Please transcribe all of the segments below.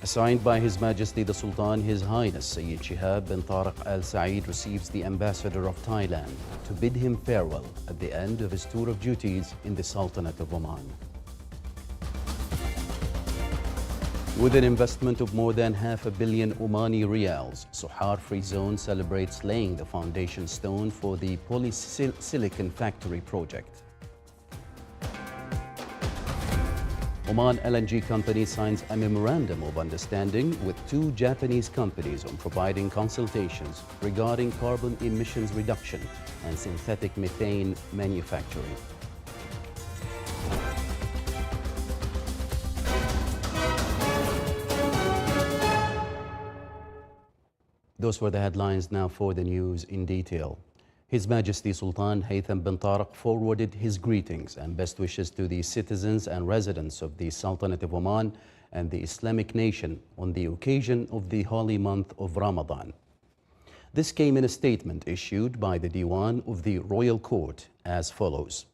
Assigned by His Majesty the Sultan, His Highness Sayyid Shihab bin Tariq Al Saeed receives the Ambassador of Thailand to bid him farewell at the end of his tour of duties in the Sultanate of Oman. With an investment of more than $500 million Omani riyals, Sohar Free Zone celebrates laying the foundation stone for the polysilicon factory project. Oman LNG company signs a memorandum of understanding with 2 Japanese companies on providing consultations regarding carbon emissions reduction and synthetic methane manufacturing. Those were the headlines. Now for the news in detail. His Majesty Sultan Haytham bin Tariq forwarded his greetings and best wishes to the citizens and residents of the Sultanate of Oman and the Islamic nation on the occasion of the holy month of Ramadan. This came in a statement issued by the Diwan of the Royal Court as follows.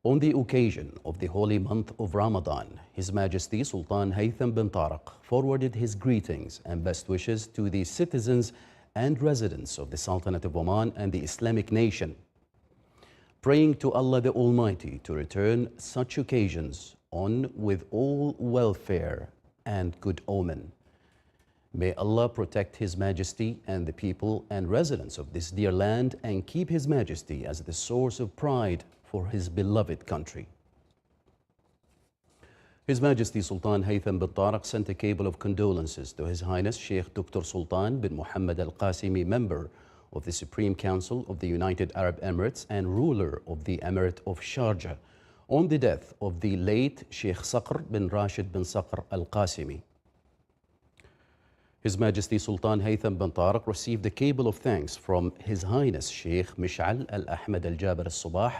On the occasion of the holy month of Ramadan, His Majesty Sultan Haytham bin Tariq forwarded his greetings and best wishes to the citizens and residents of the Sultanate of Oman and the Islamic nation, praying to Allah the Almighty to return such occasions on with all welfare and good omen. May Allah protect His Majesty and the people and residents of this dear land and keep His Majesty as the source of pride for his beloved country. His Majesty Sultan Haytham bin Tariq sent a cable of condolences to His Highness Sheikh Dr. Sultan bin Muhammad Al Qasimi, member of the Supreme Council of the United Arab Emirates and ruler of the Emirate of Sharjah, on the death of the late Sheikh Saqr bin Rashid bin Saqr Al Qasimi. His Majesty Sultan Haytham bin Tariq received a cable of thanks from His Highness Sheikh Mish'al Al Ahmed Al Jaber Al Sabah,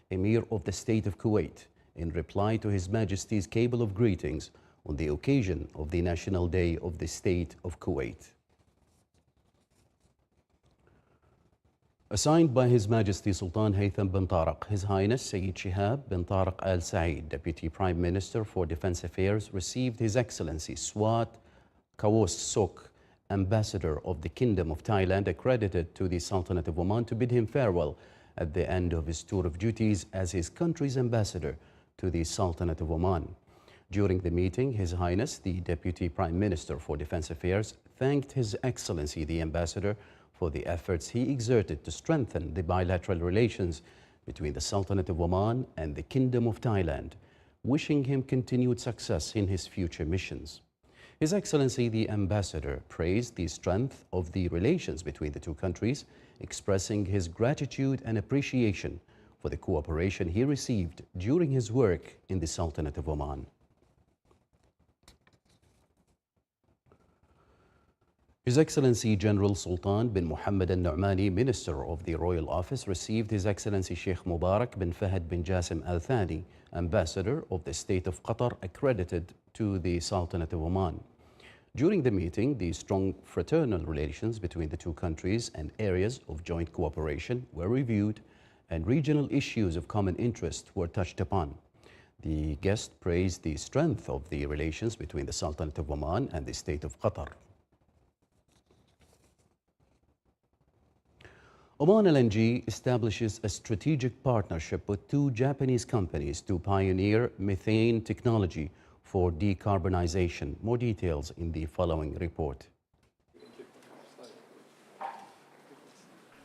Emir of the State of Kuwait, in reply to His Majesty's cable of greetings on the occasion of the National Day of the State of Kuwait. Assigned by His Majesty Sultan Haytham bin Tariq, His Highness Sayyid Shihab bin Tariq Al Saeed, Deputy Prime Minister for Defense Affairs, received His Excellency Swat Kawas Sok, Ambassador of the Kingdom of Thailand, accredited to the Sultanate of Oman, to bid him farewell at the end of his tour of duties as his country's ambassador to the Sultanate of Oman. During the meeting, His Highness, the Deputy Prime Minister for Defense Affairs, thanked His Excellency the Ambassador for the efforts he exerted to strengthen the bilateral relations between the Sultanate of Oman and the Kingdom of Thailand, wishing him continued success in his future missions. His Excellency the Ambassador praised the strength of the relations between the two countries, expressing his gratitude and appreciation for the cooperation he received during his work in the Sultanate of Oman. His Excellency General Sultan bin Muhammad Al-Nu'mani, Minister of the Royal Office, received His Excellency Sheikh Mubarak bin Fahad bin Jassim Al Thani, Ambassador of the State of Qatar, accredited to the Sultanate of Oman. During the meeting, the strong fraternal relations between the two countries and areas of joint cooperation were reviewed, and regional issues of common interest were touched upon. The guest praised the strength of the relations between the Sultanate of Oman and the State of Qatar. Oman LNG establishes a strategic partnership with 2 Japanese companies to pioneer methane technology for decarbonization. More details in the following report.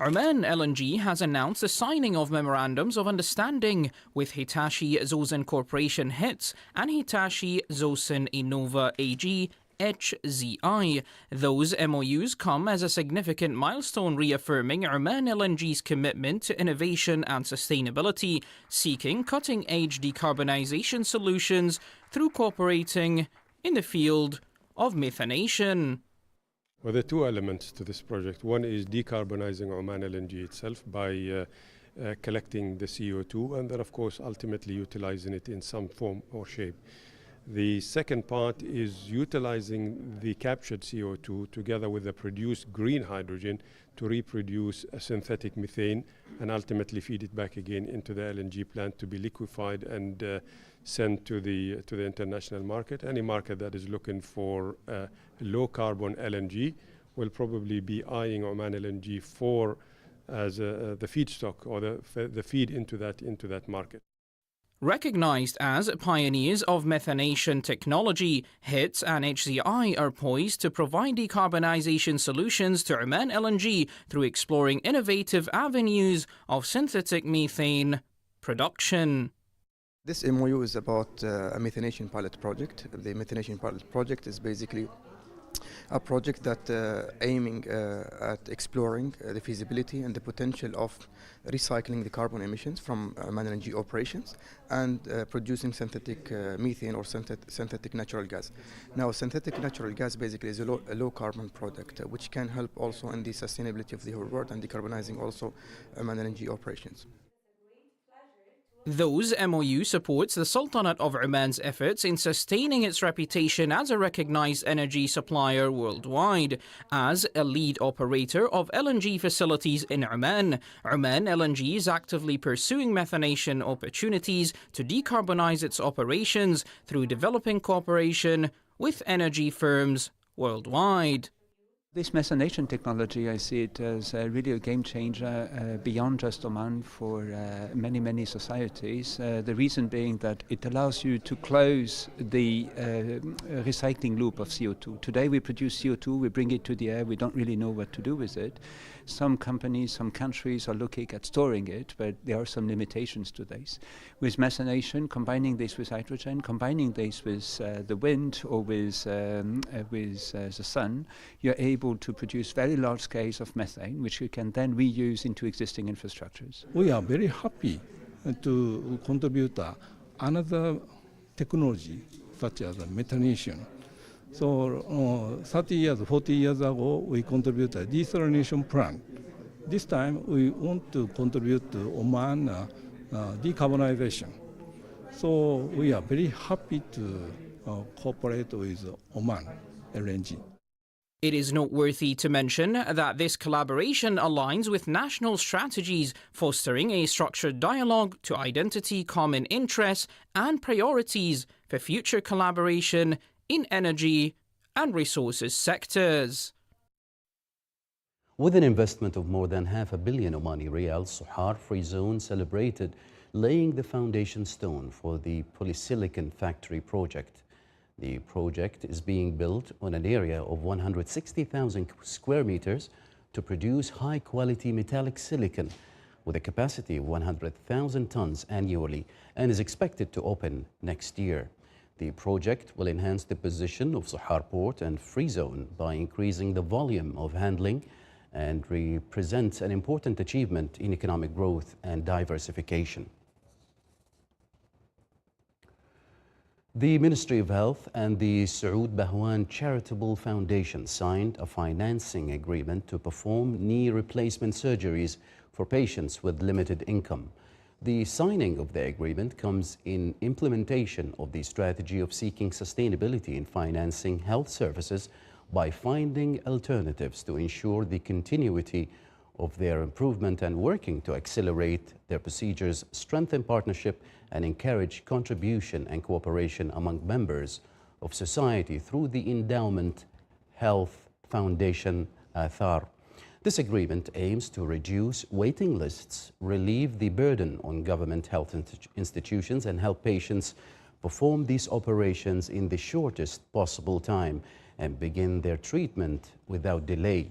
Oman LNG has announced the signing of memorandums of understanding with Hitachi Zosen Corporation HITS and Hitachi Zosen Innova AG HZI. Those MOUs come as a significant milestone reaffirming Oman LNG's commitment to innovation and sustainability, seeking cutting-edge decarbonization solutions through cooperating in the field of methanation. Well, there are 2 elements to this project. One is decarbonizing Oman LNG itself by collecting the CO2 and then, of course, ultimately utilizing it in some form or shape. The second part is utilizing the captured CO2 together with the produced green hydrogen to reproduce a synthetic methane and ultimately feed it back again into the LNG plant to be liquefied and sent to the international market. Any market that is looking for low carbon LNG will probably be eyeing Oman LNG for as the feedstock or the feed into that market. Recognized as pioneers of methanation technology, HITS and HZI are poised to provide decarbonization solutions to Oman LNG through exploring innovative avenues of synthetic methane production. This MOU is about a methanation pilot project. The methanation pilot project is basically a project that aiming at exploring the feasibility and the potential of recycling the carbon emissions from Oman LNG operations and producing synthetic methane or synthetic natural gas. Now, synthetic natural gas basically is a low carbon product which can help also in the sustainability of the whole world and decarbonizing also Oman LNG operations. Those MOU supports the Sultanate of Oman's efforts in sustaining its reputation as a recognized energy supplier worldwide. As a lead operator of LNG facilities in Oman, Oman LNG is actively pursuing methanation opportunities to decarbonize its operations through developing cooperation with energy firms worldwide. This methanation technology, I see it as really a game changer beyond just Oman for many societies. The reason being that it allows you to close the recycling loop of CO2. Today we produce CO2, we bring it to the air, we don't really know what to do with it. Some companies, some countries are looking at storing it, but there are some limitations to this. With methanation, combining this with hydrogen, combining this with the wind or with the sun, you're able to produce very large scales of methane, which you can then reuse into existing infrastructures. We are very happy to contribute another technology such as methanation. So 30 years, 40 years ago, we contributed a desalination plant. This time, we want to contribute to Oman decarbonization. So we are very happy to cooperate with Oman LNG. It is noteworthy to mention that this collaboration aligns with national strategies, fostering a structured dialogue to identify common interests and priorities for future collaboration in energy and resources sectors. With an investment of more than $500 million Omani Riyals, Sohar Free Zone celebrated laying the foundation stone for the polysilicon factory project. The project is being built on an area of 160,000 square meters to produce high-quality metallic silicon with a capacity of 100,000 tons annually and is expected to open next year. The project will enhance the position of Sohar Port and Free Zone by increasing the volume of handling and represents an important achievement in economic growth and diversification. The Ministry of Health and the Saud Bahwan Charitable Foundation signed a financing agreement to perform knee replacement surgeries for patients with limited income. The signing of the agreement comes in implementation of the strategy of seeking sustainability in financing health services by finding alternatives to ensure the continuity of their improvement and working to accelerate their procedures, strengthen partnership, and encourage contribution and cooperation among members of society through the Endowment Health Foundation Athar. This agreement aims to reduce waiting lists, relieve the burden on government health institutions, and help patients perform these operations in the shortest possible time and begin their treatment without delay.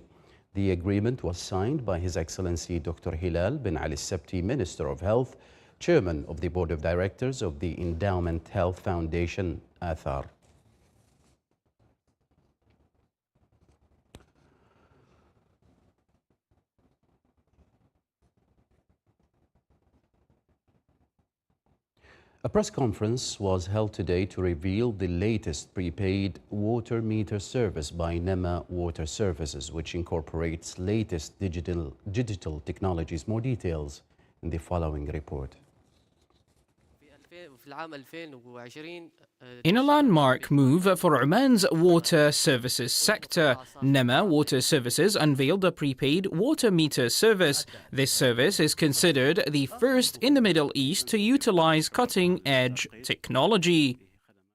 The agreement was signed by His Excellency Dr. Hilal bin Ali Sabti, Minister of Health, Chairman of the Board of Directors of the Endowment Health Foundation Athar. A press conference was held today to reveal the latest prepaid water meter service by NEMA Water Services, which incorporates latest digital technologies. More details in the following report. In a landmark move for Oman's water services sector, NEMA Water Services unveiled a prepaid water meter service. This service is considered the first in the Middle East to utilize cutting-edge technology.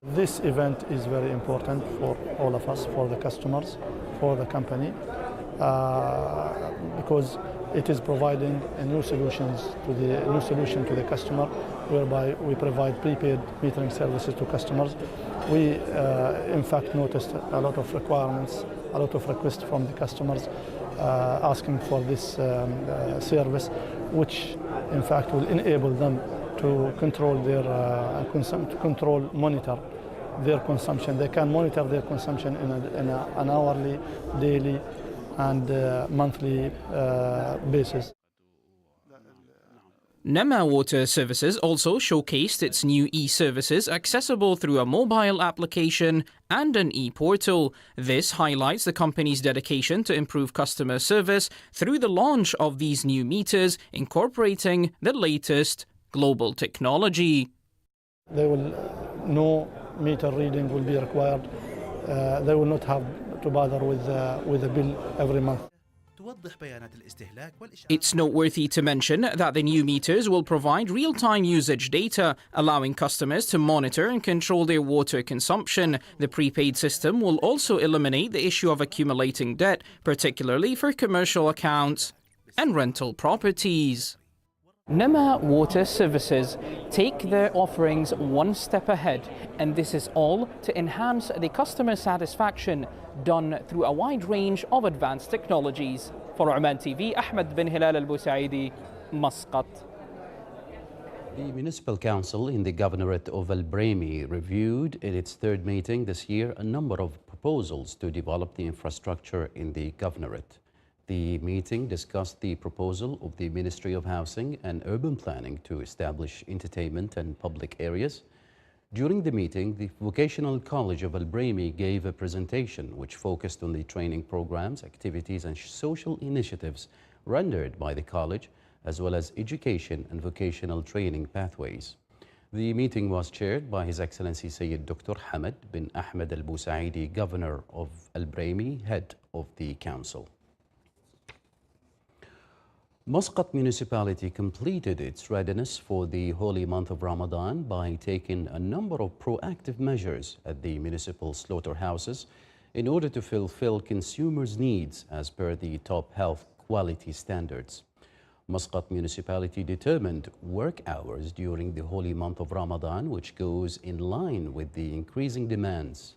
This event is very important for all of us, for the customers, for the company, because it is providing a new solution to the customer, whereby we provide prepaid metering services to customers. We, in fact, noticed a lot of requirements, a lot of requests from the customers asking for this service, which, in fact, will enable them to control their monitor their consumption. They can monitor their consumption in an hourly, daily, and monthly basis. NEMA Water Services also showcased its new e-services accessible through a mobile application and an e-portal. This highlights the company's dedication to improve customer service through the launch of these new meters, incorporating the latest global technology. No meter reading will be required. They will not have to bother with a bill every month. It's noteworthy to mention that the new meters will provide real-time usage data, allowing customers to monitor and control their water consumption. The prepaid system will also eliminate the issue of accumulating debt, particularly for commercial accounts and rental properties. NEMA Water Services take their offerings one step ahead, and this is all to enhance the customer satisfaction done through a wide range of advanced technologies. For Oman TV, Ahmed bin Hilal al-Busaidi, Muscat. The Municipal Council in the Governorate of Al Braymi reviewed in its third meeting this year a number of proposals to develop the infrastructure in the Governorate. The meeting discussed the proposal of the Ministry of Housing and Urban Planning to establish entertainment and public areas. During the meeting, the Vocational College of Al Braymi gave a presentation which focused on the training programs, activities and social initiatives rendered by the college, as well as education and vocational training pathways. The meeting was chaired by His Excellency Sayyid Dr. Hamad bin Ahmed al-Busaidi, Governor of Al Braymi, head of the council. Muscat municipality completed its readiness for the holy month of Ramadan by taking a number of proactive measures at the municipal slaughterhouses in order to fulfill consumers' needs as per the top health quality standards. Muscat municipality determined work hours during the holy month of Ramadan, which goes in line with the increasing demands.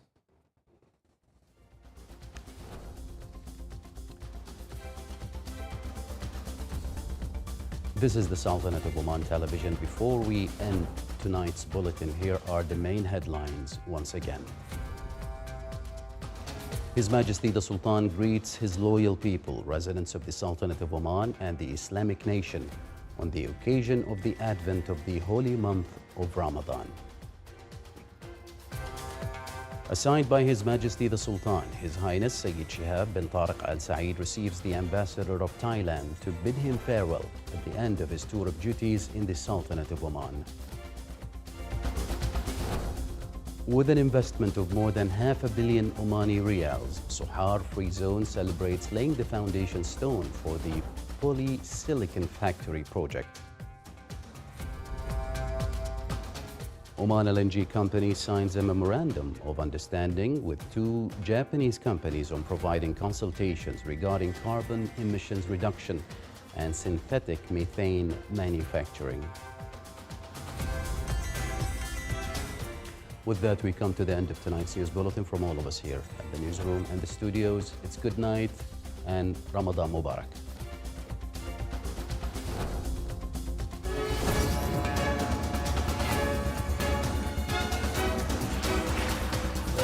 This is the Sultanate of Oman television. Before we end tonight's bulletin, here are the main headlines once again. His Majesty the Sultan greets his loyal people, residents of the Sultanate of Oman and the Islamic nation, on the occasion of the advent of the holy month of Ramadan. Assigned by His Majesty the Sultan, His Highness Sayyid Shihab bin Tariq Al Saeed receives the Ambassador of Thailand to bid him farewell at the end of his tour of duties in the Sultanate of Oman. With an investment of more than $500 million Omani Riyals, Sohar Free Zone celebrates laying the foundation stone for the polysilicon factory project. Oman LNG company signs a memorandum of understanding with 2 Japanese companies on providing consultations regarding carbon emissions reduction and synthetic methane manufacturing. With that, we come to the end of tonight's news bulletin. From all of us here at the newsroom and the studios, it's good night and Ramadan Mubarak.